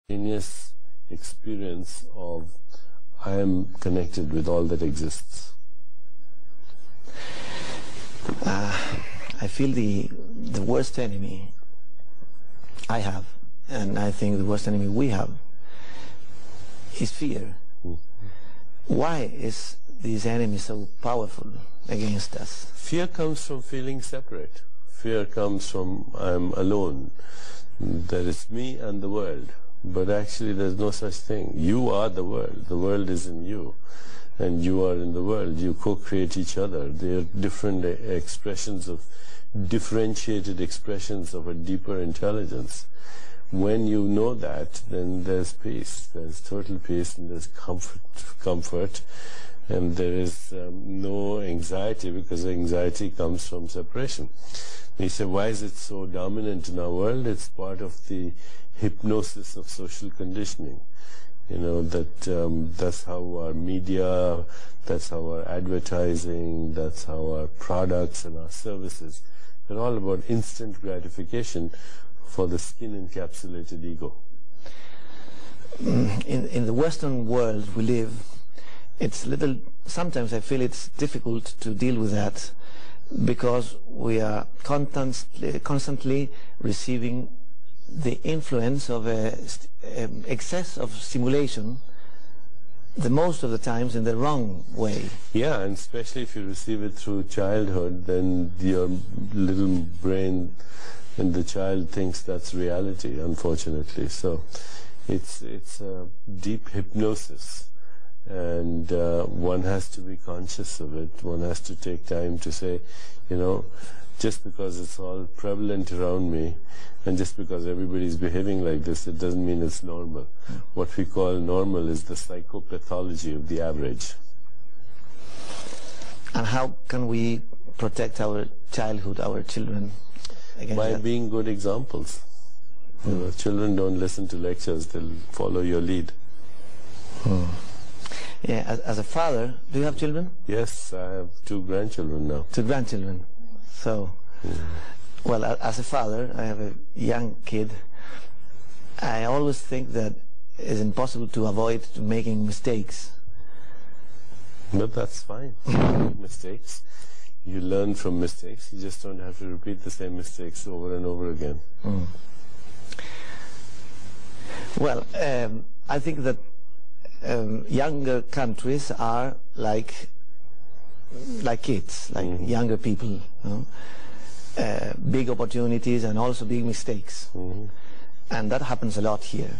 Simultaneous experience of I am connected with all that exists. I feel the worst enemy I have, and I think the worst enemy we have, is fear. Why is this enemy so powerful against us? Fear comes from feeling separate. Fear comes from I'm alone. There is me and the world. But actually there's no such thing. You are the world. The world is in you. And you are in the world. You co-create each other. They are different expressions of, differentiated expressions of a deeper intelligence. When you know that, then there's peace. There's total peace and there's comfort. And there is no anxiety, because anxiety comes from separation. You say, why is it so dominant in our world? It's part of the hypnosis of social conditioning. You know, that's how our media, that's how our advertising, that's how our products and our services, they're all about instant gratification for the skin-encapsulated ego. In the Western world we live, it's little, sometimes I feel it's difficult to deal with that, because we are constantly receiving the influence of excess of stimulation, the most of the times in the wrong way. Yeah, and especially if you receive it through childhood, then your little brain and the child thinks that's reality, unfortunately. So it's a deep hypnosis, and one has to be conscious of it. One has to take time to say, you know, just because it's all prevalent around me, and just because everybody's behaving like this, it doesn't mean it's normal. What we call normal is the psychopathology of the average. And how can we protect our childhood, our children, against by that? Being good examples. You know, children don't listen to lectures, they'll follow your lead. Yeah, as a father, do you have children? Yes, I have 2 grandchildren now. 2 grandchildren. So, well, as a father, I have a young kid. I always think that it's impossible to avoid making mistakes. But that's fine. You make mistakes. You learn from mistakes. You just don't have to repeat the same mistakes over and over again. Well, I think that younger countries are like kids, like younger people. You know? Big opportunities and also big mistakes. And that happens a lot here.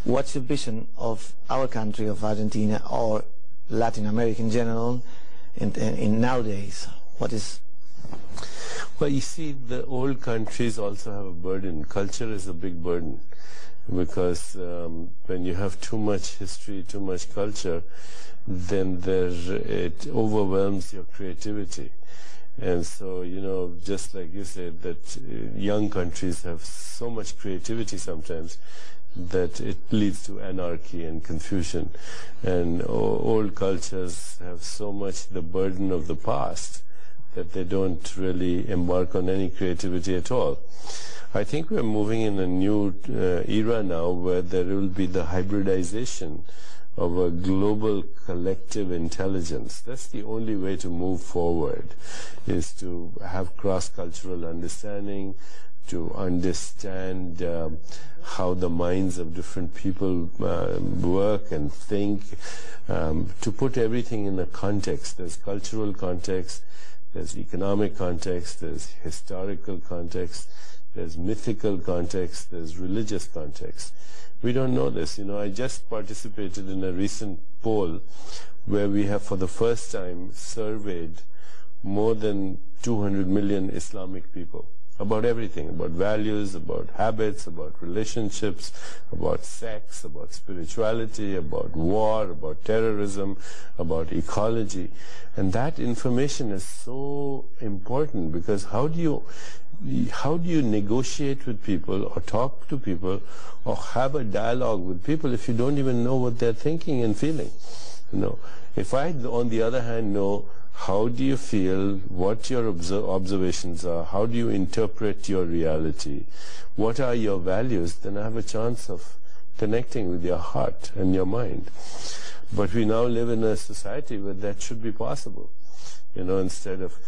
What's your vision of our country, of Argentina, or Latin America in general, in nowadays? What is... Well, you see, the old countries also have a burden. Culture is a big burden, because when you have too much history, too much culture, then it overwhelms your creativity. And so, you know, just like you said, that young countries have so much creativity sometimes that it leads to anarchy and confusion. And old cultures have so much the burden of the past that they don't really embark on any creativity at all. I think we're moving in a new era now, where there will be the hybridization of a global collective intelligence. That's the only way to move forward, is to have cross-cultural understanding, to understand how the minds of different people work and think, to put everything in a context. There's cultural context, there's economic context, there's historical context, there's mythical context, there's religious context. We don't know this. You know, I just participated in a recent poll where we have for the first time surveyed more than 200 million Islamic people about everything, about values, about habits, about relationships, about sex, about spirituality, about war, about terrorism, about ecology. And that information is so important, because how do you negotiate with people, or talk to people, or have a dialogue with people if you don't even know what they're thinking and feeling? You know, if I, on the other hand, know how do you feel, what your observations are, how do you interpret your reality, what are your values, then I have a chance of connecting with your heart and your mind. But we now live in a society where that should be possible. Instead of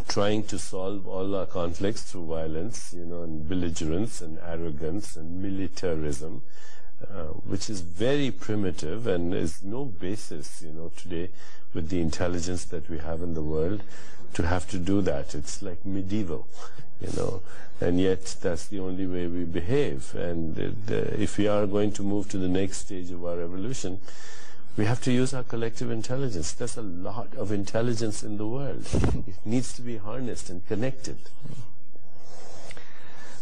trying to solve all our conflicts through violence, and belligerence and arrogance and militarism, which is very primitive and is no basis, today with the intelligence that we have in the world to have to do that. It's like medieval, and yet that's the only way we behave. And if we are going to move to the next stage of our evolution, we have to use our collective intelligence. There's a lot of intelligence in the world. It needs to be harnessed and connected.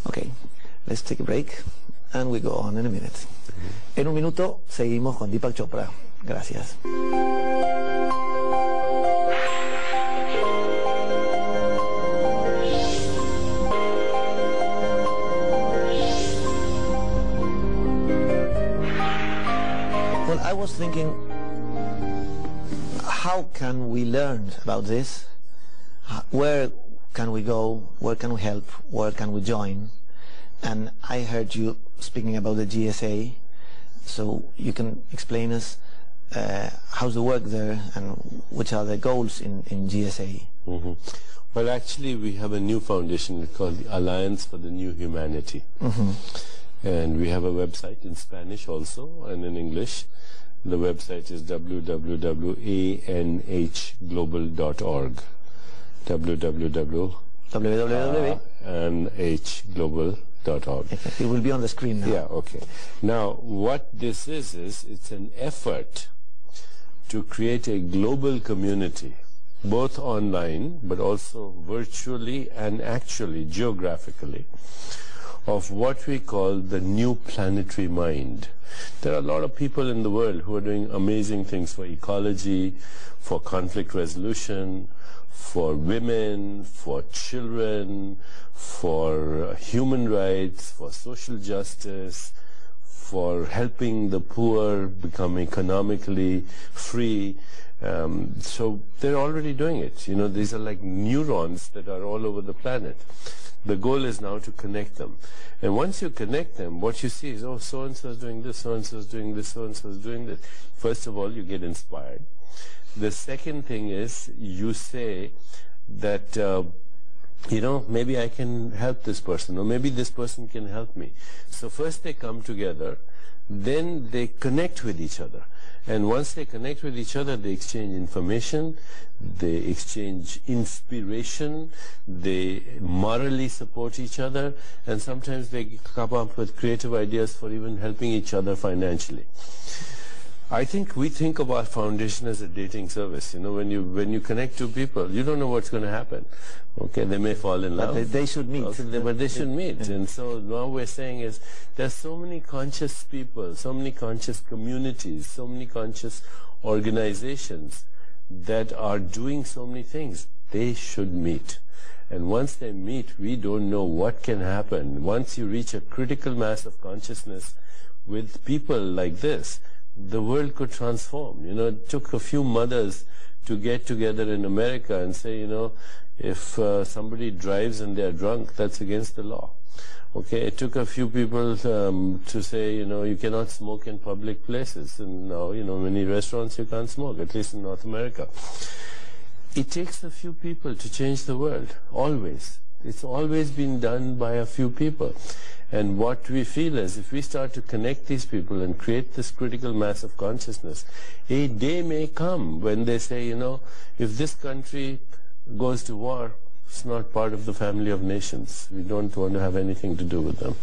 Okay, let's take a break and we go on in a minute. En un minuto seguimos con Deepak Chopra. Gracias. Well, I was thinking, how can we learn about this? Where can we go? Where can we help? Where can we join? And I heard you speaking about the GSA, so you can explain us how's the work there and which are the goals in GSA. Mm-hmm. Well, actually, we have a new foundation called the Alliance for the New Humanity. Mm-hmm. And we have a website in Spanish also and in English. The website is www.anhglobal.org. www.anhglobal.org. It will be on the screen now. Yeah, okay. Now, what this is it's an effort to create a global community, both online, but also virtually and actually geographically, of what we call the new planetary mind. There are a lot of people in the world who are doing amazing things for ecology, for conflict resolution, for women, for children, for human rights, for social justice, for helping the poor become economically free. So they're already doing it. These are like neurons that are all over the planet. The goal is now to connect them. And once you connect them, what you see is, oh, so-and-so is doing this, so-and-so is doing this, so-and-so is doing this. First of all, you get inspired. The second thing is you say that, maybe I can help this person, or maybe this person can help me. So first they come together, then they connect with each other. And once they connect with each other, they exchange information, they exchange inspiration, they morally support each other, and sometimes they come up with creative ideas for even helping each other financially. I think we think of our foundation as a dating service. When you connect two people, you don't know what's going to happen. Okay, they may fall in love. But they should meet. Okay, but they should meet. And so now we're saying is there's so many conscious people, so many conscious communities, so many conscious organizations that are doing so many things. They should meet. And once they meet, we don't know what can happen. Once you reach a critical mass of consciousness with people like this, the world could transform. It took a few mothers to get together in America and say, if somebody drives and they're drunk, that's against the law. Okay, it took a few people to say, you cannot smoke in public places. And now, many restaurants you can't smoke, at least in North America. It takes a few people to change the world, always. It's always been done by a few people. And what we feel is if we start to connect these people and create this critical mass of consciousness, a day may come when they say, if this country goes to war, it's not part of the family of nations. We don't want to have anything to do with them.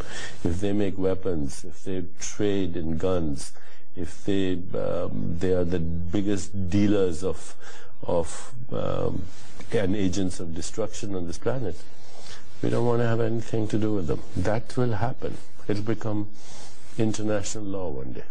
If they make weapons, if they trade in guns, if they are the biggest dealers of and agents of destruction on this planet, we don't want to have anything to do with them. That will happen. It'll become international law one day.